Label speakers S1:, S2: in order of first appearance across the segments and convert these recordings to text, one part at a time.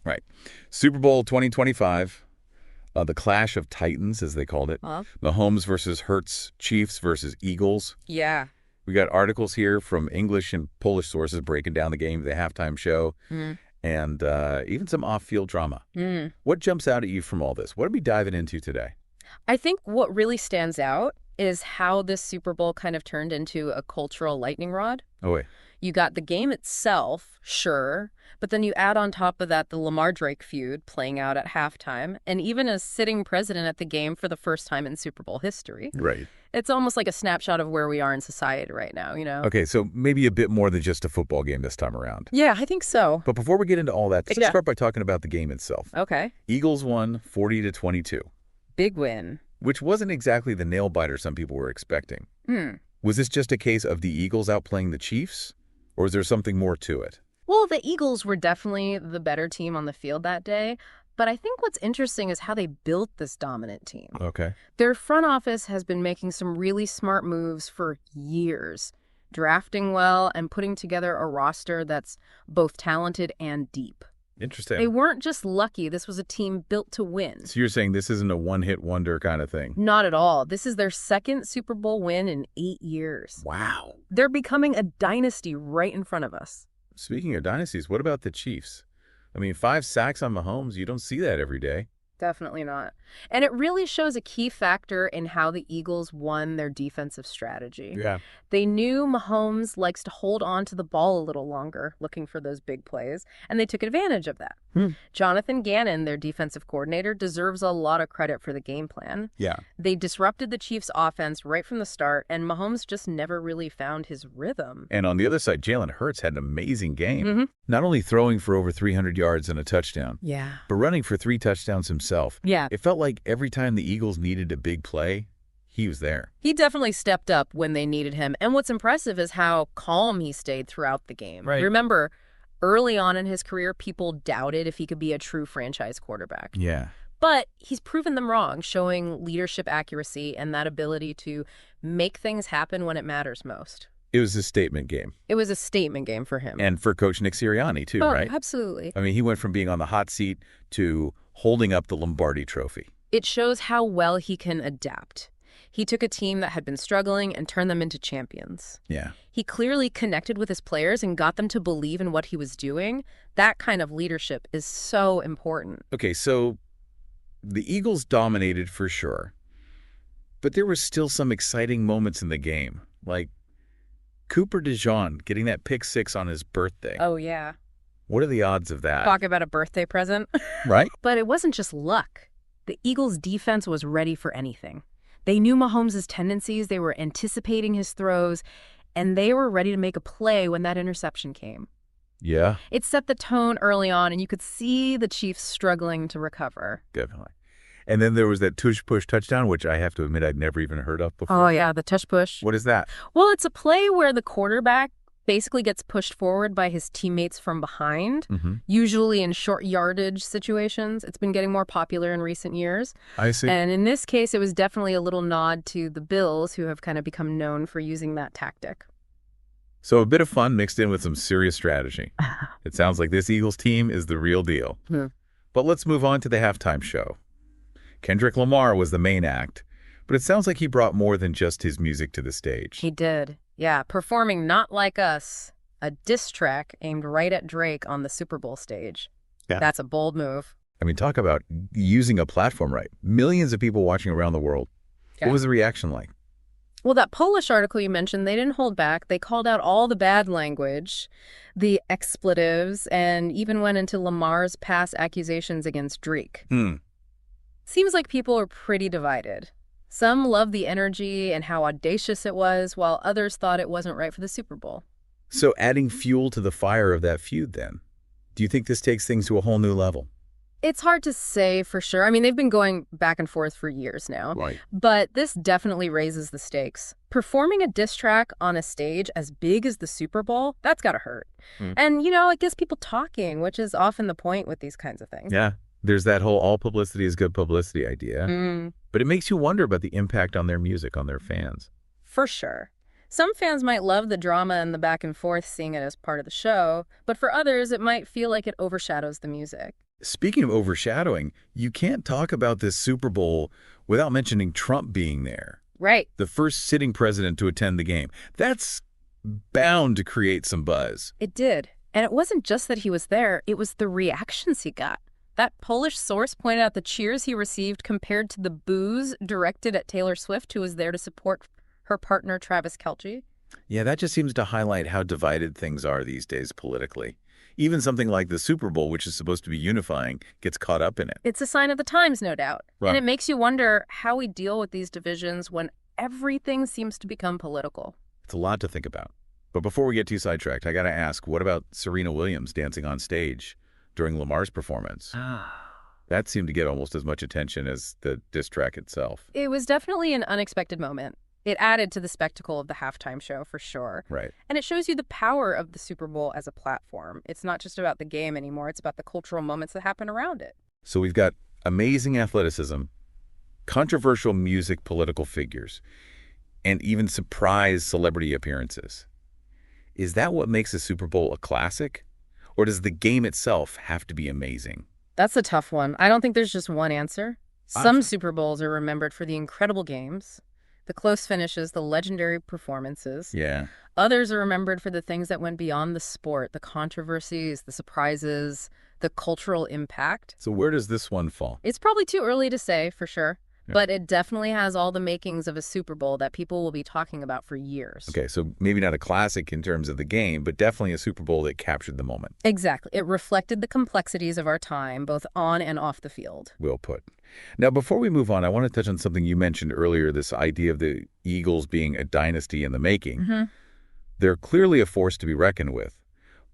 S1: Right. Super Bowl 2025, the Clash of Titans, as they called it. Mahomes versus Hurts, Chiefs versus Eagles.
S2: Yeah.
S1: We got articles here from English and Polish sources breaking down the game, the halftime show, and even some off-field drama. What jumps out at you from all this? What are we diving into today?
S2: I think what really stands out is how this Super Bowl kind of turned into a cultural lightning rod.
S1: Oh, wait.
S2: You got the game itself, sure, but then you add on top of that the Lamar-Drake feud playing out at halftime, and even a sitting president at the game for the first time in Super Bowl history.
S1: Right.
S2: It's almost like a snapshot of where we are in society right now, you know?
S1: Okay, so maybe a bit more than just a football game this time around.
S2: Yeah, I think so.
S1: But before we get into all that, let's start by talking about the game itself.
S2: Okay.
S1: Eagles won 40-22.
S2: Big win.
S1: Which wasn't exactly the nail-biter some people were expecting. Was this just a case of the Eagles outplaying the Chiefs? Or was there something more to it?
S2: Well, the Eagles were definitely the better team on the field that day, but I think what's interesting is how they built this dominant team.
S1: Okay.
S2: Their front office has been making some really smart moves for years, drafting well and putting together a roster that's both talented and deep.
S1: Interesting.
S2: They weren't just lucky. This was a team built to win.
S1: So you're saying this isn't a one-hit wonder kind of thing?
S2: Not at all. This is their second Super Bowl win in 8 years.
S1: Wow.
S2: They're becoming a dynasty right in front of us.
S1: Speaking of dynasties, what about the Chiefs? I mean, 5 sacks on Mahomes, you don't see that every day.
S2: Definitely not. And it really shows a key factor in how the Eagles won their defensive strategy.
S1: Yeah.
S2: They knew Mahomes likes to hold on to the ball a little longer, looking for those big plays, and they took advantage of that. Jonathan Gannon, their defensive coordinator, deserves a lot of credit for the game plan.
S1: Yeah.
S2: They disrupted the Chiefs' offense right from the start, and Mahomes just never really found his rhythm.
S1: And on the other side, Jalen Hurts had an amazing game. Not only throwing for over 300 yards and a touchdown,
S2: Yeah.
S1: but running for 3 touchdowns himself.
S2: Yeah.
S1: It felt like every time the Eagles needed a big play, he was there.
S2: He definitely stepped up when they needed him. And what's impressive is how calm he stayed throughout the game.
S1: Right.
S2: Remember, early on in his career, people doubted if he could be a true franchise quarterback.
S1: Yeah.
S2: But he's proven them wrong, showing leadership accuracy and that ability to make things happen when it matters most.
S1: It was a statement game.
S2: It was a statement game for him.
S1: And for Coach Nick Sirianni, too, right?
S2: Absolutely.
S1: I mean, he went from being on the hot seat to holding up the Lombardi trophy.
S2: It shows how well he can adapt. He took a team that had been struggling and turned them into champions.
S1: Yeah.
S2: He clearly connected with his players and got them to believe in what he was doing. That kind of leadership is so important.
S1: Okay, so the Eagles dominated for sure, but there were still some exciting moments in the game, like Cooper DeJean getting that pick 6 on his birthday.
S2: Oh, yeah.
S1: What are the odds of that?
S2: Talk about a birthday present.
S1: Right?
S2: But it wasn't just luck. The Eagles' defense was ready for anything. They knew Mahomes' tendencies, they were anticipating his throws, and they were ready to make a play when that interception came.
S1: Yeah.
S2: It set the tone early on, and you could see the Chiefs struggling to recover.
S1: Definitely. And then there was that tush-push touchdown, which I have to admit I'd never even heard of before.
S2: Oh, yeah, the tush push.
S1: What is that?
S2: Well, it's a play where the quarterback basically gets pushed forward by his teammates from behind, usually in short yardage situations. It's been getting more popular in recent years.
S1: I see.
S2: And in this case, it was definitely a little nod to the Bills, who have kind of become known for using that tactic.
S1: So a bit of fun mixed in with some serious strategy. It sounds like this Eagles team is the real deal. But let's move on to the halftime show. Kendrick Lamar was the main act, but it sounds like he brought more than just his music to the stage.
S2: He did. Yeah, performing Not Like Us, a diss track aimed right at Drake on the Super Bowl stage.
S1: Yeah.
S2: That's a bold move.
S1: I mean, talk about using a platform right. Millions of people watching around the world.
S2: Yeah.
S1: What was the reaction like?
S2: Well, that Polish article you mentioned, they didn't hold back. They called out all the bad language, the expletives, and even went into Lamar's past accusations against Drake. Seems like people are pretty divided. Some loved the energy and how audacious it was, while others thought it wasn't right for the Super Bowl.
S1: So adding fuel to the fire of that feud then, do you think this takes things to a whole new level?
S2: It's hard to say for sure. I mean, they've been going back and forth for years now.
S1: Right.
S2: But this definitely raises the stakes. Performing a diss track on a stage as big as the Super Bowl, that's got to hurt. And, you know, it gets people talking, which is often the point with these kinds of things.
S1: Yeah. There's that whole all publicity is good publicity idea. But it makes you wonder about the impact on their music, on their fans.
S2: For sure. Some fans might love the drama and the back and forth, seeing it as part of the show, but for others, it might feel like it overshadows the music.
S1: Speaking of overshadowing, you can't talk about this Super Bowl without mentioning Trump being there.
S2: Right.
S1: The first sitting president to attend the game. That's bound to create some buzz.
S2: It did. And it wasn't just that he was there, it was the reactions he got. That Polish source pointed out the cheers he received compared to the boos directed at Taylor Swift, who was there to support her partner Travis Kelce.
S1: Yeah, that just seems to highlight how divided things are these days politically. Even something like the Super Bowl, which is supposed to be unifying, gets caught up in it.
S2: It's a sign of the times, no doubt.
S1: Right.
S2: And it makes you wonder how we deal with these divisions when everything seems to become political.
S1: It's a lot to think about. But before we get too sidetracked, I got to ask, what about Serena Williams dancing on stage during Lamar's performance? That seemed to get almost as much attention as the diss track itself.
S2: It was definitely an unexpected moment. It added to the spectacle of the halftime show, for sure.
S1: Right.
S2: And it shows you the power of the Super Bowl as a platform. It's not just about the game anymore. It's about the cultural moments that happen around it.
S1: So we've got amazing athleticism, controversial music, political figures, and even surprise celebrity appearances. Is that what makes a Super Bowl a classic? Or does the game itself have to be amazing?
S2: That's a tough one. I don't think there's just one answer. Some Super Bowls are remembered for the incredible games, the close finishes, the legendary performances.
S1: Yeah.
S2: Others are remembered for the things that went beyond the sport, the controversies, the surprises, the cultural impact.
S1: So where does this one fall?
S2: It's probably too early to say, for sure.
S1: Yeah.
S2: But it definitely has all the makings of a Super Bowl that people will be talking about for years.
S1: Okay, so maybe not a classic in terms of the game, but definitely a Super Bowl that captured the moment.
S2: Exactly. It reflected the complexities of our time, both on and off the field.
S1: Well put. Now, before we move on, I want to touch on something you mentioned earlier, this idea of the Eagles being a dynasty in the making.
S2: Mm-hmm.
S1: They're clearly a force to be reckoned with.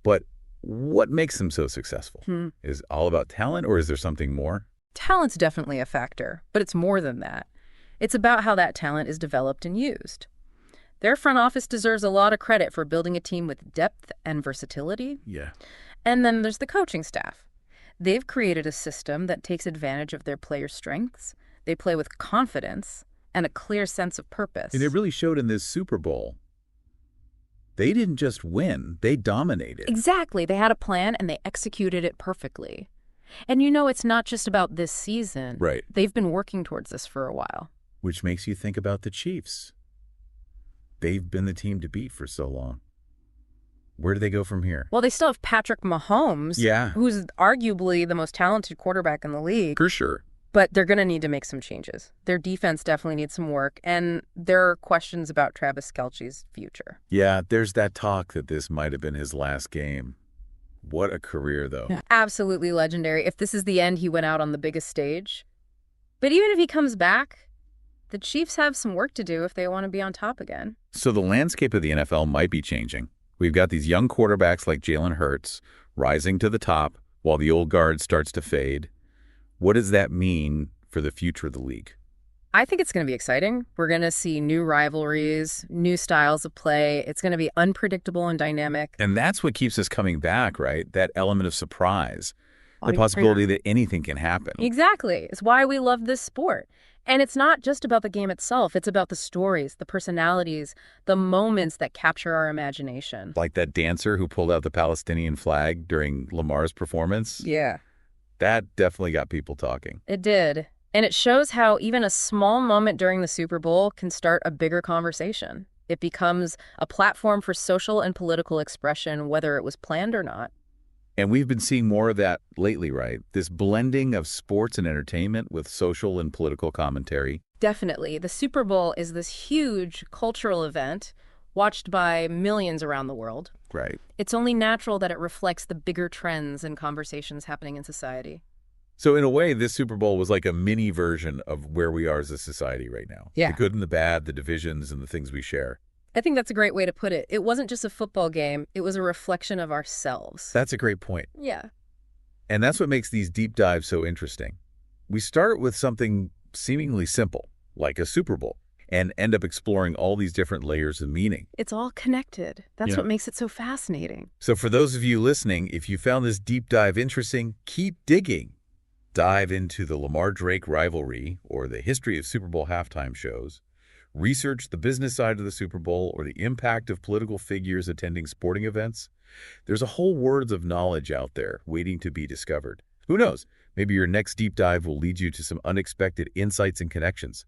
S1: But what makes them so successful? Is it all about talent, or is there something more?
S2: Talent's definitely a factor, but it's more than that. It's about how that talent is developed and used. Their front office deserves a lot of credit for building a team with depth and versatility.
S1: Yeah.
S2: And then there's the coaching staff. They've created a system that takes advantage of their players' strengths. They play with confidence and a clear sense of purpose.
S1: And it really showed in this Super Bowl. They didn't just win, they dominated.
S2: Exactly. They had a plan and they executed it perfectly. And you know, it's not just about this season.
S1: Right.
S2: They've been working towards this for a while.
S1: Which makes you think about the Chiefs. They've been the team to beat for so long. Where do they go from here?
S2: Well, they still have Patrick Mahomes, who's arguably the most talented quarterback in the league.
S1: For sure.
S2: But they're going to need to make some changes. Their defense definitely needs some work, and there are questions about Travis Kelce's future.
S1: Yeah, there's that talk that this might have been his last game. What a career, though.
S2: Yeah. Absolutely legendary. If this is the end, he went out on the biggest stage. But even if he comes back, the Chiefs have some work to do if they want to be on top again.
S1: So the landscape of the NFL might be changing. We've got these young quarterbacks like Jalen Hurts rising to the top while the old guard starts to fade. What does that mean for the future of the league?
S2: I think it's going to be exciting. We're going to see new rivalries, new styles of play. It's going to be unpredictable and dynamic.
S1: And that's what keeps us coming back, right? That element of surprise, the possibility that anything can happen.
S2: Exactly. It's why we love this sport. And it's not just about the game itself. It's about the stories, the personalities, the moments that capture our imagination.
S1: Like that dancer who pulled out the Palestinian flag during Lamar's performance.
S2: Yeah.
S1: That definitely got people talking.
S2: It did. And it shows how even a small moment during the Super Bowl can start a bigger conversation. It becomes a platform for social and political expression, whether it was planned or not.
S1: And we've been seeing more of that lately, right? This blending of sports and entertainment with social and political commentary.
S2: Definitely. The Super Bowl is this huge cultural event watched by millions around the world.
S1: Right.
S2: It's only natural that it reflects the bigger trends and conversations happening in society.
S1: So in a way, this Super Bowl was like a mini version of where we are as a society right now.
S2: Yeah.
S1: The good and the bad, the divisions and the things we share.
S2: I think that's a great way to put it. It wasn't just a football game. It was a reflection of ourselves.
S1: That's a great point.
S2: Yeah.
S1: And that's what makes these deep dives so interesting. We start with something seemingly simple, like a Super Bowl, and end up exploring all these different layers of meaning.
S2: It's all connected. That's what makes it so fascinating.
S1: So for those of you listening, if you found this deep dive interesting, keep digging. Dive into the Lamar Drake rivalry or the history of Super Bowl halftime shows. Research the business side of the Super Bowl or the impact of political figures attending sporting events. There's a whole world of knowledge out there waiting to be discovered. Who knows? Maybe your next deep dive will lead you to some unexpected insights and connections.